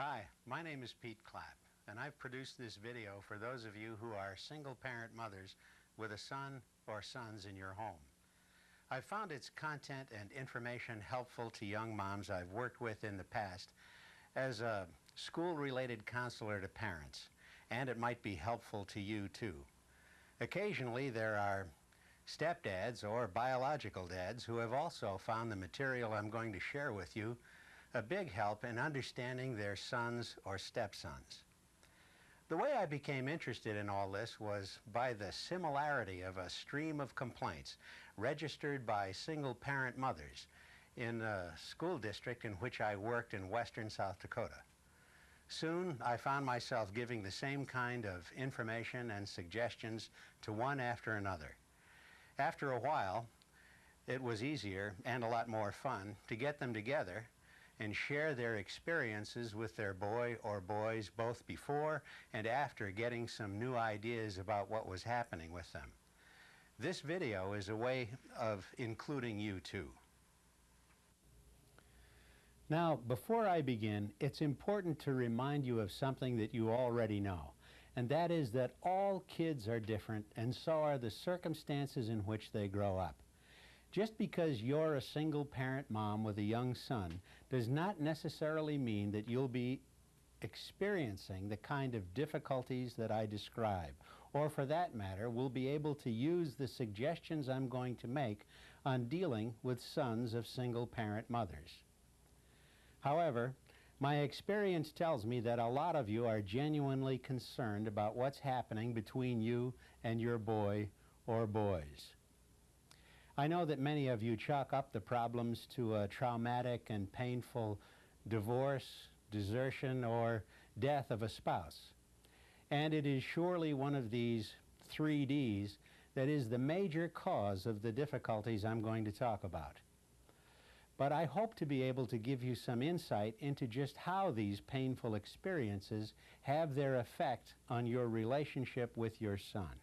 Hi, my name is Pete Clapp, and I've produced this video for those of you who are single-parent mothers with a son or sons in your home. I've found its content and information helpful to young moms I've worked with in the past as a school-related counselor to parents, and it might be helpful to you too. Occasionally there are stepdads or biological dads who have also found the material I'm going to share with you a big help in understanding their sons or stepsons. The way I became interested in all this was by the similarity of a stream of complaints registered by single-parent mothers in a school district in which I worked in western South Dakota. Soon I found myself giving the same kind of information and suggestions to one after another. After a while, it was easier and a lot more fun to get them together and share their experiences with their boy or boys both before and after getting some new ideas about what was happening with them. This video is a way of including you too. Now, before I begin, it's important to remind you of something that you already know, and that is that all kids are different, and so are the circumstances in which they grow up. Just because you're a single-parent mom with a young son does not necessarily mean that you'll be experiencing the kind of difficulties that I describe, or for that matter, will be able to use the suggestions I'm going to make on dealing with sons of single-parent mothers. However, my experience tells me that a lot of you are genuinely concerned about what's happening between you and your boy or boys. I know that many of you chalk up the problems to a traumatic and painful divorce, desertion, or death of a spouse. And it is surely one of these 3 Ds that is the major cause of the difficulties I'm going to talk about. But I hope to be able to give you some insight into just how these painful experiences have their effect on your relationship with your son.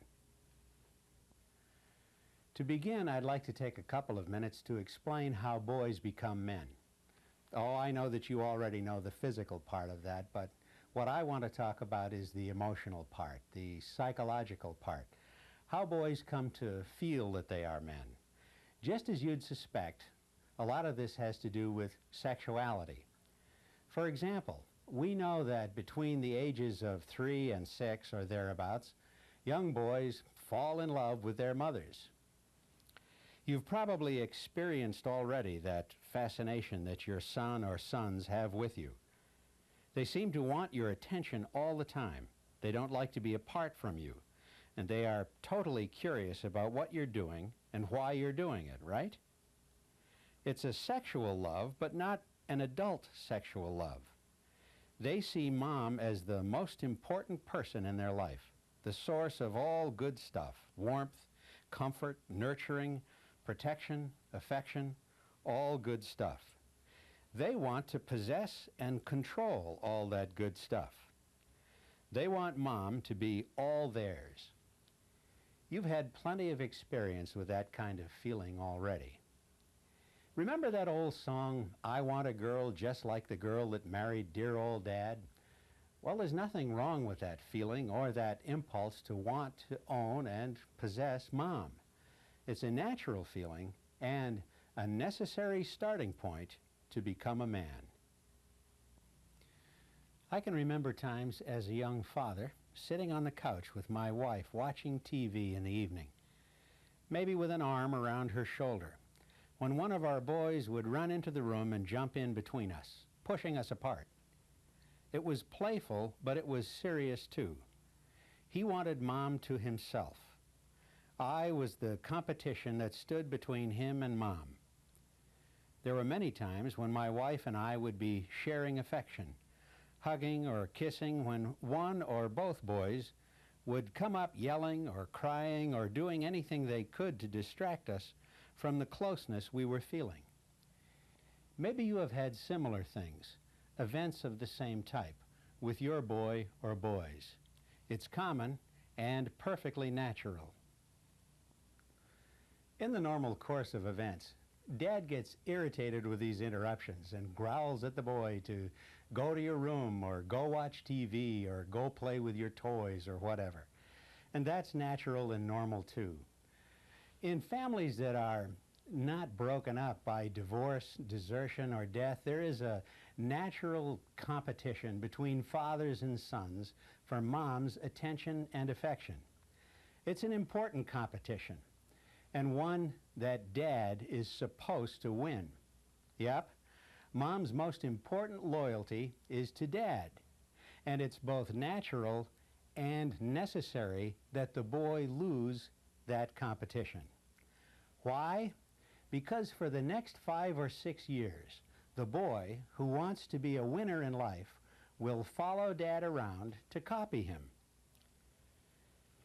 To begin, I'd like to take a couple of minutes to explain how boys become men. Oh, I know that you already know the physical part of that, but what I want to talk about is the emotional part, the psychological part. How boys come to feel that they are men. Just as you'd suspect, a lot of this has to do with sexuality. For example, we know that between the ages of 3 and 6 or thereabouts, young boys fall in love with their mothers. You've probably experienced already that fascination that your son or sons have with you. They seem to want your attention all the time. They don't like to be apart from you, and they are totally curious about what you're doing and why you're doing it, right? It's a sexual love, but not an adult sexual love. They see mom as the most important person in their life, the source of all good stuff, warmth, comfort, nurturing, protection, affection, all good stuff. They want to possess and control all that good stuff. They want mom to be all theirs. You've had plenty of experience with that kind of feeling already. Remember that old song, "I Want a Girl Just Like the Girl That Married Dear Old Dad"? Well, there's nothing wrong with that feeling or that impulse to want to own and possess mom. It's a natural feeling and a necessary starting point to become a man. I can remember times as a young father sitting on the couch with my wife watching TV in the evening, maybe with an arm around her shoulder, when one of our boys would run into the room and jump in between us, pushing us apart. It was playful, but it was serious too. He wanted mom to himself. I was the competition that stood between him and mom. There were many times when my wife and I would be sharing affection, hugging or kissing, when one or both boys would come up yelling or crying or doing anything they could to distract us from the closeness we were feeling. Maybe you have had similar things, events of the same type, with your boy or boys. It's common and perfectly natural. In the normal course of events, Dad gets irritated with these interruptions and growls at the boy to go to your room or go watch TV or go play with your toys or whatever. And that's natural and normal too. In families that are not broken up by divorce, desertion, or death, there is a natural competition between fathers and sons for mom's attention and affection. It's an important competition, and one that Dad is supposed to win. Yep, mom's most important loyalty is to Dad, and it's both natural and necessary that the boy lose that competition. Why? Because for the next 5 or 6 years, the boy who wants to be a winner in life will follow Dad around to copy him.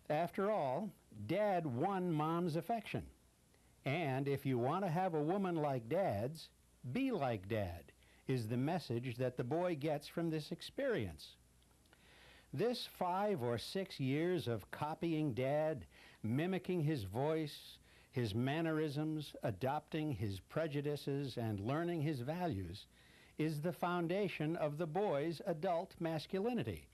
After all, Dad won mom's affection. And if you want to have a woman like Dad's, be like Dad, is the message that the boy gets from this experience. This 5 or 6 years of copying Dad, mimicking his voice, his mannerisms, adopting his prejudices, and learning his values is the foundation of the boy's adult masculinity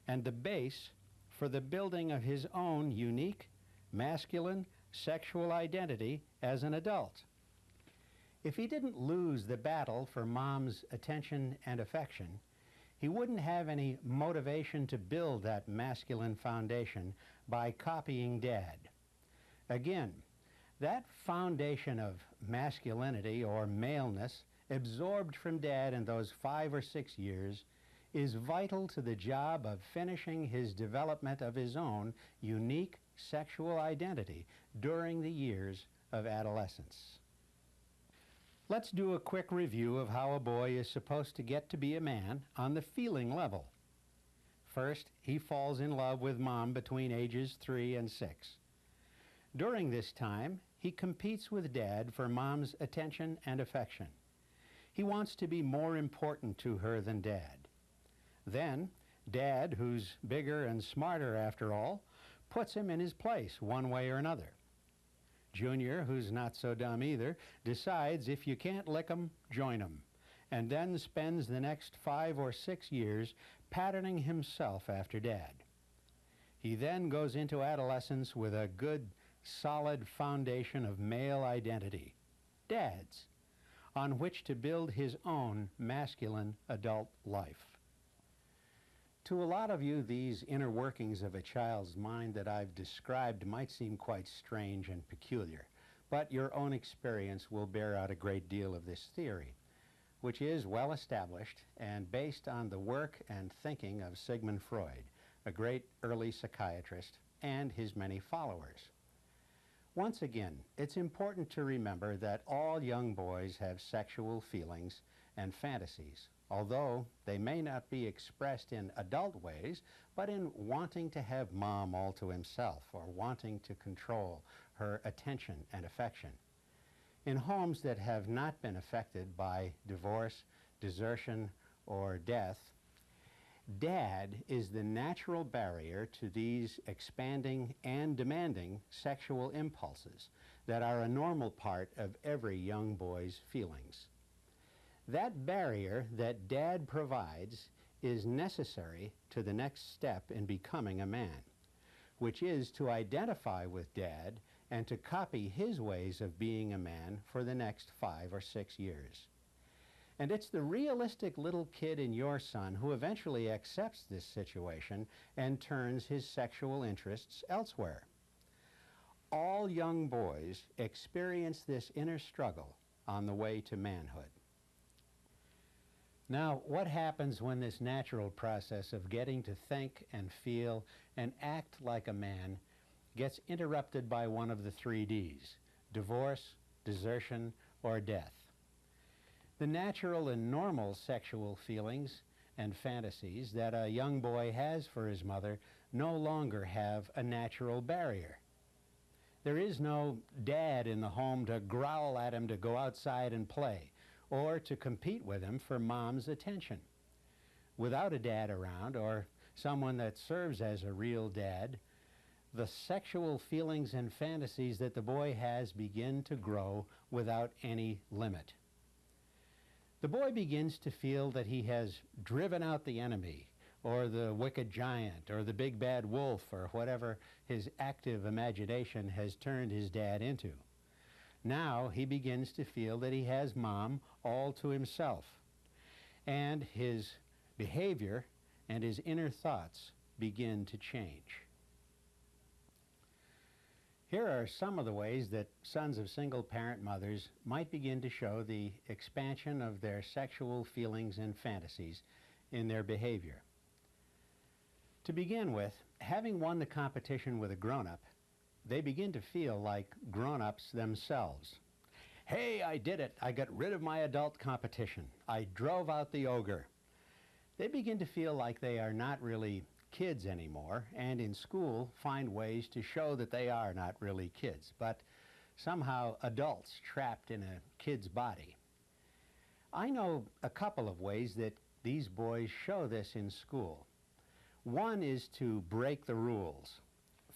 and the base for the building of his own unique, masculine, sexual identity as an adult. If he didn't lose the battle for mom's attention and affection, he wouldn't have any motivation to build that masculine foundation by copying Dad. Again, that foundation of masculinity or maleness absorbed from Dad in those 5 or 6 years is vital to the job of finishing his development of his own unique sexual identity during the years of adolescence. Let's do a quick review of how a boy is supposed to get to be a man on the feeling level. First, he falls in love with mom between ages 3 and 6. During this time, he competes with Dad for mom's attention and affection. He wants to be more important to her than Dad. Then, Dad, who's bigger and smarter after all, puts him in his place one way or another. Junior, who's not so dumb either, decides if you can't lick 'em, join 'em, and then spends the next 5 or 6 years patterning himself after Dad. He then goes into adolescence with a good, solid foundation of male identity, Dad's, on which to build his own masculine adult life. To a lot of you, these inner workings of a child's mind that I've described might seem quite strange and peculiar, but your own experience will bear out a great deal of this theory, which is well established and based on the work and thinking of Sigmund Freud, a great early psychiatrist, and his many followers. Once again, it's important to remember that all young boys have sexual feelings and fantasies, although they may not be expressed in adult ways, but in wanting to have mom all to himself or wanting to control her attention and affection. In homes that have not been affected by divorce, desertion, or death, Dad is the natural barrier to these expanding and demanding sexual impulses that are a normal part of every young boy's feelings. That barrier that Dad provides is necessary to the next step in becoming a man, which is to identify with Dad and to copy his ways of being a man for the next 5 or 6 years. And it's the realistic little kid in your son who eventually accepts this situation and turns his sexual interests elsewhere. All young boys experience this inner struggle on the way to manhood. Now, what happens when this natural process of getting to think and feel and act like a man gets interrupted by one of the 3 Ds, divorce, desertion, or death? The natural and normal sexual feelings and fantasies that a young boy has for his mother no longer have a natural barrier. There is no Dad in the home to growl at him to go outside and play, or to compete with him for mom's attention. Without a Dad around, or someone that serves as a real Dad, the sexual feelings and fantasies that the boy has begin to grow without any limit. The boy begins to feel that he has driven out the enemy, or the wicked giant, or the big bad wolf, or whatever his active imagination has turned his dad into. Now he begins to feel that he has Mom all to himself, and his behavior and his inner thoughts begin to change. Here are some of the ways that sons of single-parent mothers might begin to show the expansion of their sexual feelings and fantasies in their behavior. To begin with, having won the competition with a grown-up, they begin to feel like grown-ups themselves. Hey, I did it! I got rid of my adult competition. I drove out the ogre. They begin to feel like they are not really kids anymore, and in school find ways to show that they are not really kids, but somehow adults trapped in a kid's body. I know a couple of ways that these boys show this in school. One is to break the rules.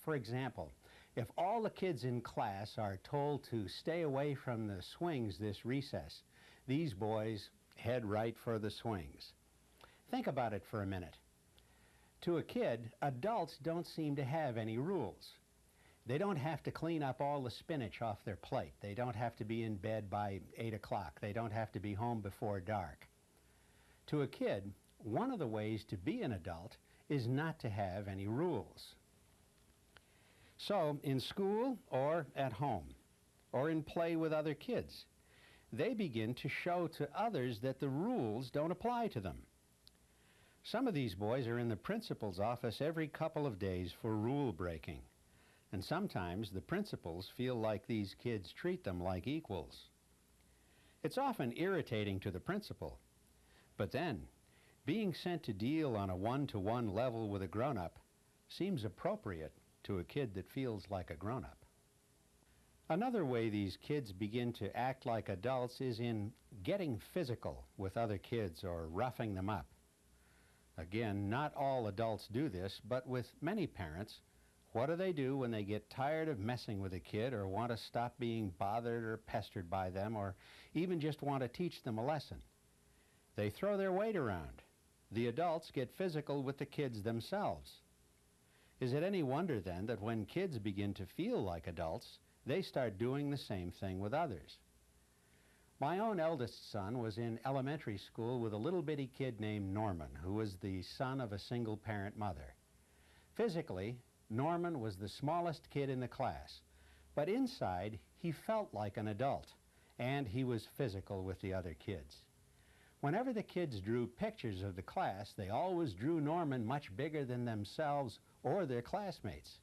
For example, if all the kids in class are told to stay away from the swings this recess, these boys head right for the swings. Think about it for a minute. To a kid, adults don't seem to have any rules. They don't have to clean up all the spinach off their plate. They don't have to be in bed by 8 o'clock. They don't have to be home before dark. To a kid, one of the ways to be an adult is not to have any rules. So, in school or at home, or in play with other kids, they begin to show to others that the rules don't apply to them. Some of these boys are in the principal's office every couple of days for rule breaking, and sometimes the principals feel like these kids treat them like equals. It's often irritating to the principal, but then being sent to deal on a one-to-one level with a grown-up seems appropriate to a kid that feels like a grown-up. Another way these kids begin to act like adults is in getting physical with other kids or roughing them up. Again, not all adults do this, but with many parents, what do they do when they get tired of messing with a kid or want to stop being bothered or pestered by them, or even just want to teach them a lesson? They throw their weight around. The adults get physical with the kids themselves. Is it any wonder then that when kids begin to feel like adults, they start doing the same thing with others? My own eldest son was in elementary school with a little bitty kid named Norman, who was the son of a single-parent mother. Physically, Norman was the smallest kid in the class, but inside he felt like an adult, and he was physical with the other kids. Whenever the kids drew pictures of the class, they always drew Norman much bigger than themselves or their classmates.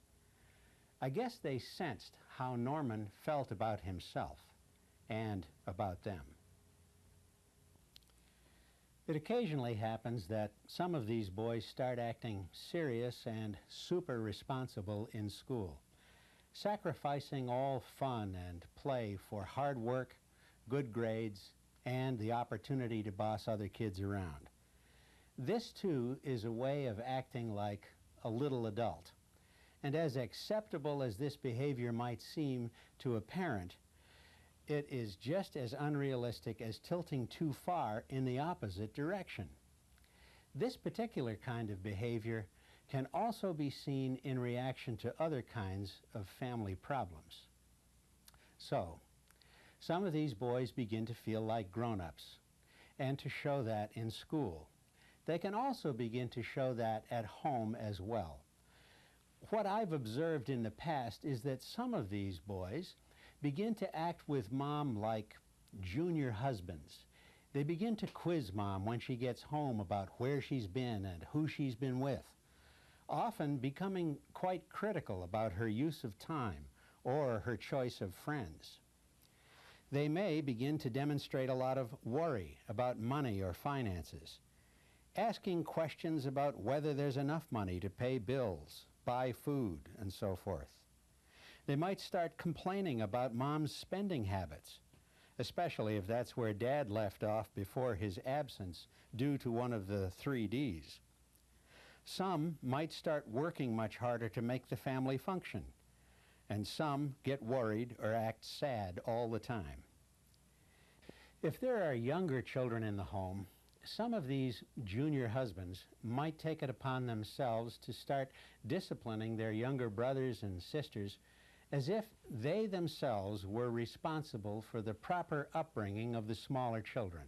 I guess they sensed how Norman felt about himself and about them. It occasionally happens that some of these boys start acting serious and super responsible in school, sacrificing all fun and play for hard work, good grades, and the opportunity to boss other kids around. This too is a way of acting like a little adult. And as acceptable as this behavior might seem to a parent, it is just as unrealistic as tilting too far in the opposite direction. This particular kind of behavior can also be seen in reaction to other kinds of family problems. So, some of these boys begin to feel like grown-ups, and to show that in school. They can also begin to show that at home as well. What I've observed in the past is that some of these boys begin to act with Mom like junior husbands. They begin to quiz Mom when she gets home about where she's been and who she's been with, often becoming quite critical about her use of time or her choice of friends. They may begin to demonstrate a lot of worry about money or finances, asking questions about whether there's enough money to pay bills, buy food, and so forth. They might start complaining about Mom's spending habits, especially if that's where Dad left off before his absence due to one of the 3 Ds. Some might start working much harder to make the family function, and some get worried or act sad all the time. If there are younger children in the home, some of these junior husbands might take it upon themselves to start disciplining their younger brothers and sisters as if they themselves were responsible for the proper upbringing of the smaller children.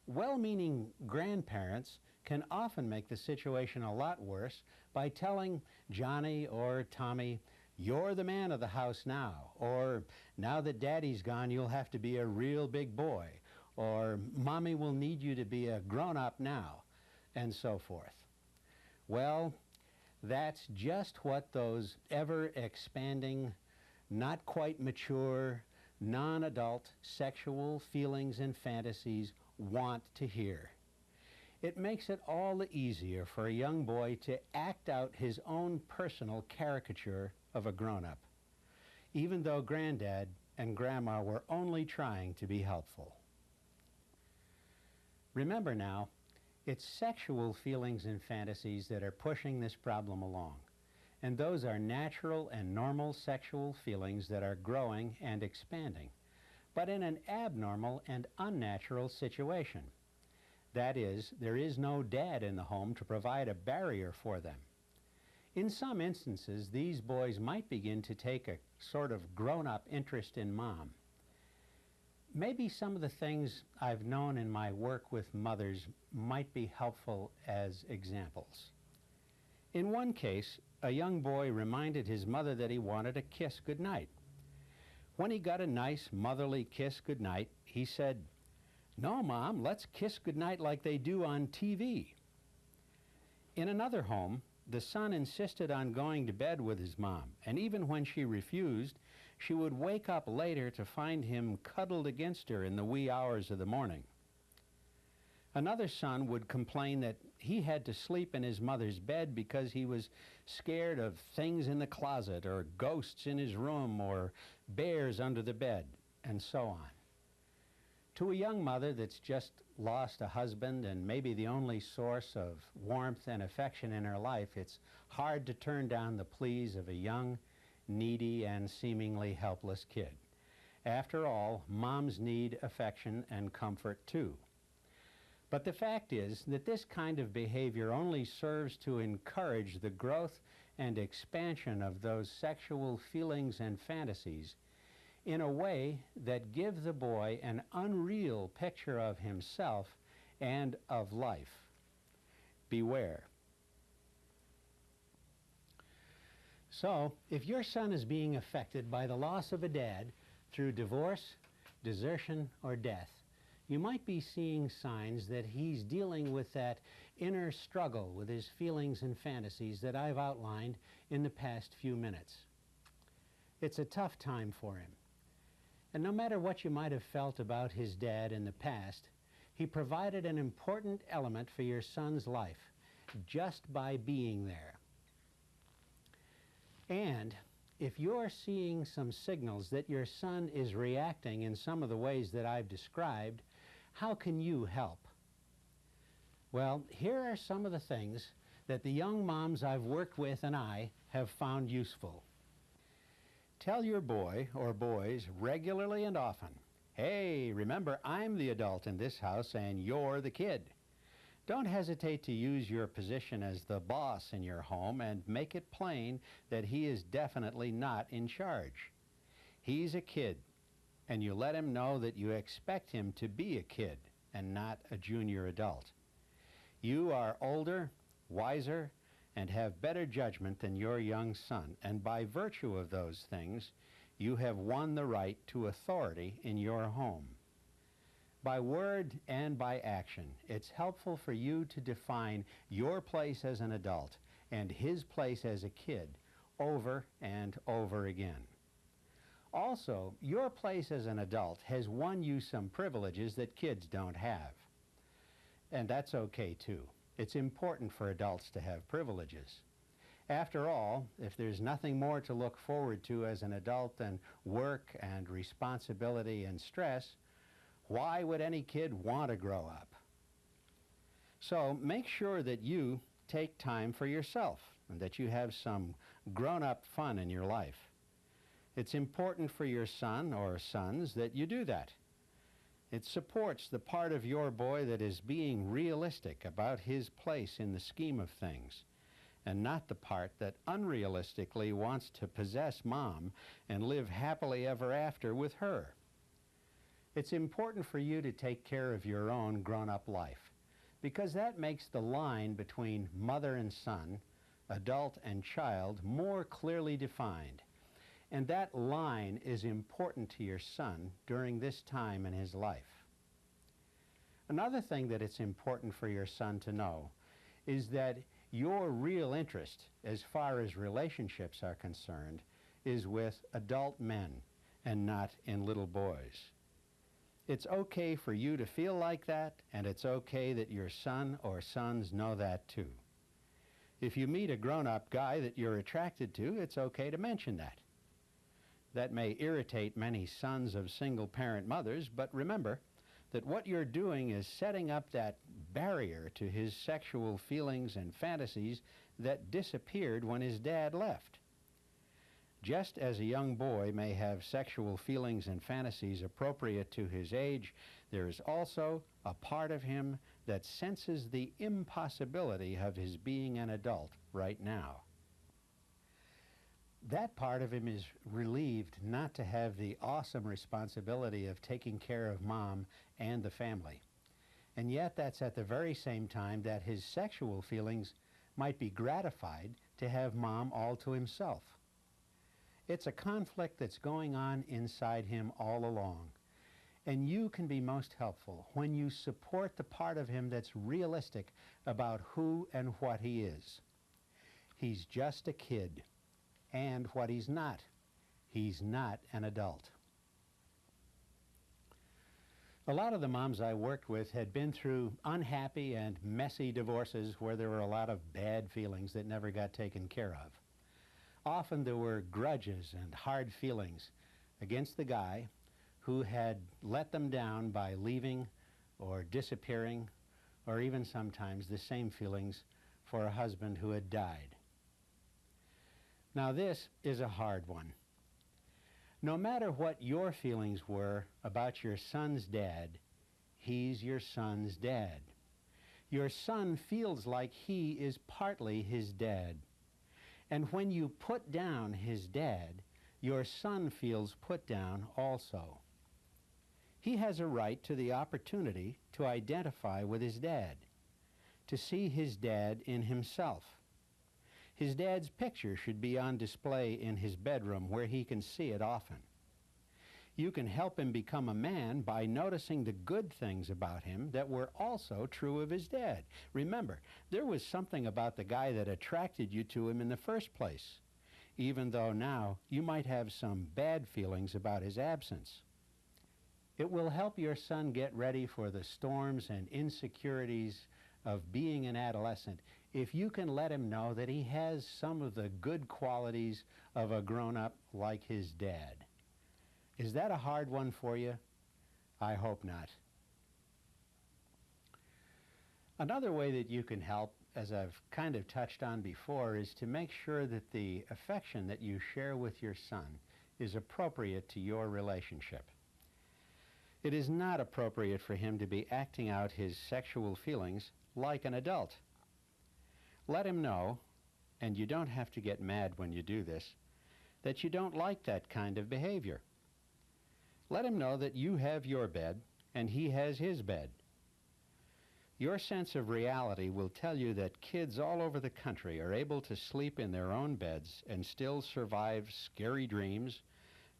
Well-meaning grandparents can often make the situation a lot worse by telling Johnny or Tommy, "You're the man of the house now," or "Now that Daddy's gone, you'll have to be a real big boy," or "Mommy will need you to be a grown-up now," and so forth. Well, that's just what those ever-expanding, not quite mature, non-adult sexual feelings and fantasies want to hear. It makes it all the easier for a young boy to act out his own personal caricature of a grown-up, even though Granddad and Grandma were only trying to be helpful. Remember now, it's sexual feelings and fantasies that are pushing this problem along, and those are natural and normal sexual feelings that are growing and expanding, but in an abnormal and unnatural situation. That is, there is no dad in the home to provide a barrier for them. In some instances, these boys might begin to take a sort of grown-up interest in Mom. Maybe some of the things I've known in my work with mothers might be helpful as examples. In one case, a young boy reminded his mother that he wanted a kiss goodnight. When he got a nice motherly kiss goodnight, he said, "No, Mom, let's kiss goodnight like they do on TV." In another home, the son insisted on going to bed with his mom, and even when she refused, she would wake up later to find him cuddled against her in the wee hours of the morning. Another son would complain that he had to sleep in his mother's bed because he was scared of things in the closet, or ghosts in his room, or bears under the bed, and so on. To a young mother that's just lost a husband and maybe the only source of warmth and affection in her life, it's hard to turn down the pleas of a young, needy, and seemingly helpless kid. After all, moms need affection and comfort too. But the fact is that this kind of behavior only serves to encourage the growth and expansion of those sexual feelings and fantasies in a way that gives the boy an unreal picture of himself and of life. Beware. So, if your son is being affected by the loss of a dad through divorce, desertion, or death, you might be seeing signs that he's dealing with that inner struggle with his feelings and fantasies that I've outlined in the past few minutes. It's a tough time for him. And no matter what you might have felt about his dad in the past, he provided an important element for your son's life just by being there. And if you're seeing some signals that your son is reacting in some of the ways that I've described, how can you help? Well, here are some of the things that the young moms I've worked with and I have found useful. Tell your boy or boys regularly and often, "Hey, remember, I'm the adult in this house and you're the kid." Don't hesitate to use your position as the boss in your home and make it plain that he is definitely not in charge. He's a kid, and you let him know that you expect him to be a kid and not a junior adult. You are older, wiser, and have better judgment than your young son, and by virtue of those things, you have won the right to authority in your home. By word and by action, it's helpful for you to define your place as an adult and his place as a kid over and over again. Also, your place as an adult has won you some privileges that kids don't have. And that's okay too. It's important for adults to have privileges. After all, if there's nothing more to look forward to as an adult than work and responsibility and stress, why would any kid want to grow up? So make sure that you take time for yourself and that you have some grown-up fun in your life. It's important for your son or sons that you do that. It supports the part of your boy that is being realistic about his place in the scheme of things, and not the part that unrealistically wants to possess mom and live happily ever after with her. It's important for you to take care of your own grown-up life, because that makes the line between mother and son, adult and child, more clearly defined. And that line is important to your son during this time in his life. Another thing that it's important for your son to know is that your real interest, as far as relationships are concerned, is with adult men and not in little boys. It's okay for you to feel like that, and it's okay that your son or sons know that too. If you meet a grown-up guy that you're attracted to, it's okay to mention that. That may irritate many sons of single-parent mothers, but remember that what you're doing is setting up that barrier to his sexual feelings and fantasies that disappeared when his dad left. Just as a young boy may have sexual feelings and fantasies appropriate to his age, there is also a part of him that senses the impossibility of his being an adult right now. That part of him is relieved not to have the awesome responsibility of taking care of mom and the family. And yet that's at the very same time that his sexual feelings might be gratified to have mom all to himself. It's a conflict that's going on inside him all along. And you can be most helpful when you support the part of him that's realistic about who and what he is. He's just a kid. And what he's not an adult. A lot of the moms I worked with had been through unhappy and messy divorces where there were a lot of bad feelings that never got taken care of. Often there were grudges and hard feelings against the guy who had let them down by leaving or disappearing, or even sometimes the same feelings for a husband who had died. Now this is a hard one. No matter what your feelings were about your son's dad, he's your son's dad. Your son feels like he is partly his dad. And when you put down his dad, your son feels put down also. He has a right to the opportunity to identify with his dad, to see his dad in himself. His dad's picture should be on display in his bedroom where he can see it often. You can help him become a man by noticing the good things about him that were also true of his dad. Remember, there was something about the guy that attracted you to him in the first place, even though now you might have some bad feelings about his absence. It will help your son get ready for the storms and insecurities of being an adolescent if you can let him know that he has some of the good qualities of a grown-up like his dad. Is that a hard one for you? I hope not. Another way that you can help, as I've kind of touched on before, is to make sure that the affection that you share with your son is appropriate to your relationship. It is not appropriate for him to be acting out his sexual feelings like an adult. Let him know, and you don't have to get mad when you do this, that you don't like that kind of behavior. Let him know that you have your bed and he has his bed. Your sense of reality will tell you that kids all over the country are able to sleep in their own beds and still survive scary dreams,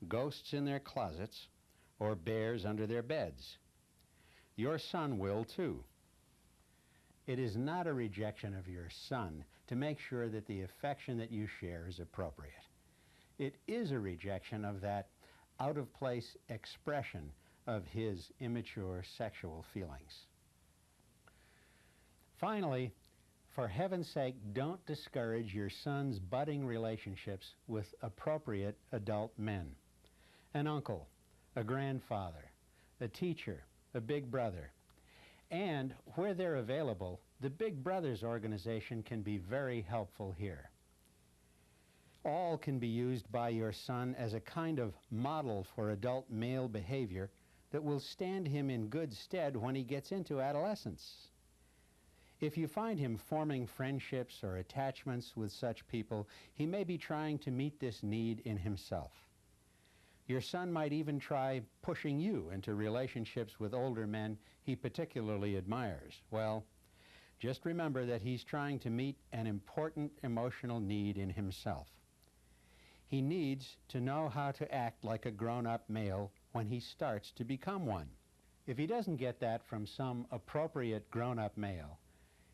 ghosts in their closets, or bears under their beds. Your son will too. It is not a rejection of your son to make sure that the affection that you share is appropriate. It is a rejection of that out-of-place expression of his immature sexual feelings. Finally, for heaven's sake, don't discourage your son's budding relationships with appropriate adult men. An uncle, a grandfather, a teacher, a big brother, and, where they're available, The Big Brothers organization can be very helpful here. All can be used by your son as a kind of model for adult male behavior that will stand him in good stead when he gets into adolescence. If you find him forming friendships or attachments with such people, he may be trying to meet this need in himself. Your son might even try pushing you into relationships with older men he particularly admires. Well, just remember that he's trying to meet an important emotional need in himself. He needs to know how to act like a grown-up male when he starts to become one. If he doesn't get that from some appropriate grown-up male,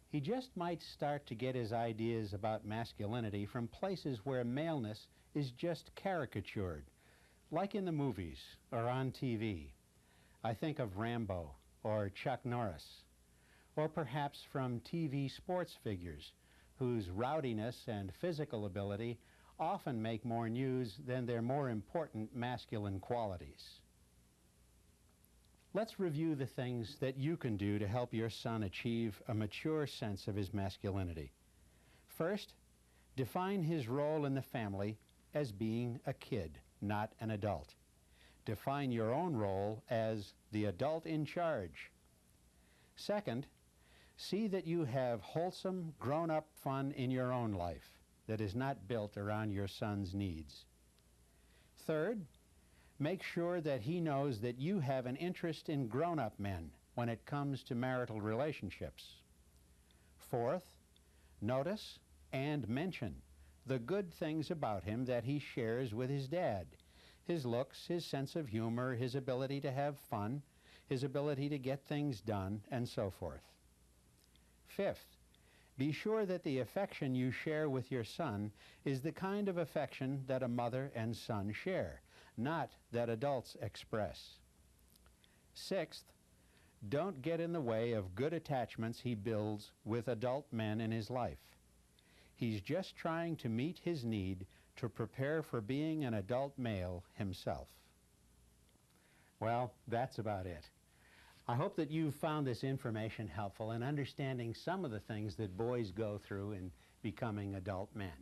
he just might start to get his ideas about masculinity from places where maleness is just caricatured, like in the movies or on TV. I think of Rambo or Chuck Norris, or perhaps from TV sports figures whose rowdiness and physical ability often make more news than their more important masculine qualities. Let's review the things that you can do to help your son achieve a mature sense of his masculinity. First, define his role in the family as being a kid, not an adult. Define your own role as the adult in charge. Second, see that you have wholesome, grown-up fun in your own life that is not built around your son's needs. Third, make sure that he knows that you have an interest in grown-up men when it comes to marital relationships. Fourth, notice and mention the good things about him that he shares with his dad. His looks, his sense of humor, his ability to have fun, his ability to get things done, and so forth. Fifth, be sure that the affection you share with your son is the kind of affection that a mother and son share, not that adults express. Sixth, don't get in the way of good attachments he builds with adult men in his life. He's just trying to meet his need to prepare for being an adult male himself. Well, that's about it. I hope that you found this information helpful in understanding some of the things that boys go through in becoming adult men.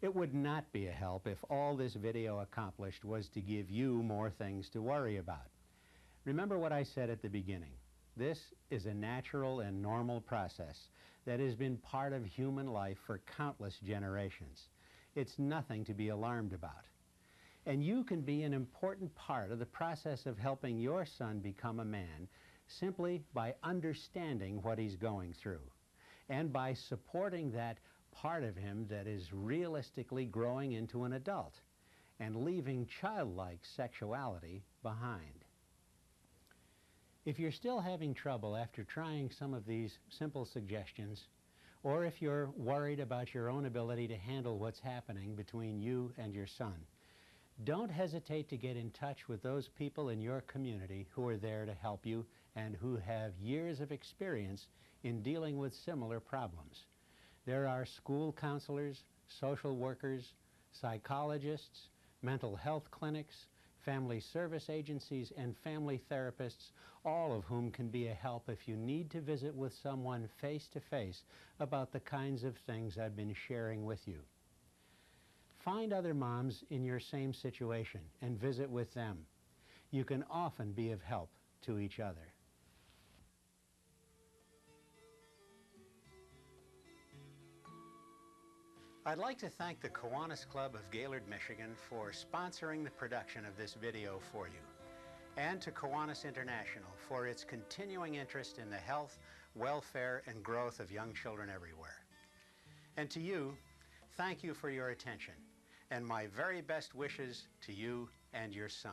It would not be a help if all this video accomplished was to give you more things to worry about. Remember what I said at the beginning. This is a natural and normal process that has been part of human life for countless generations. It's nothing to be alarmed about. And you can be an important part of the process of helping your son become a man simply by understanding what he's going through and by supporting that part of him that is realistically growing into an adult and leaving childlike sexuality behind. If you're still having trouble after trying some of these simple suggestions, or if you're worried about your own ability to handle what's happening between you and your son, don't hesitate to get in touch with those people in your community who are there to help you and who have years of experience in dealing with similar problems. There are school counselors, social workers, psychologists, mental health clinics, family service agencies, and family therapists, all of whom can be a help if you need to visit with someone face-to-face about the kinds of things I've been sharing with you. Find other moms in your same situation and visit with them. You can often be of help to each other. I'd like to thank the Kiwanis Club of Gaylord, Michigan for sponsoring the production of this video for you, and to Kiwanis International for its continuing interest in the health, welfare, and growth of young children everywhere. And to you, thank you for your attention, and my very best wishes to you and your son.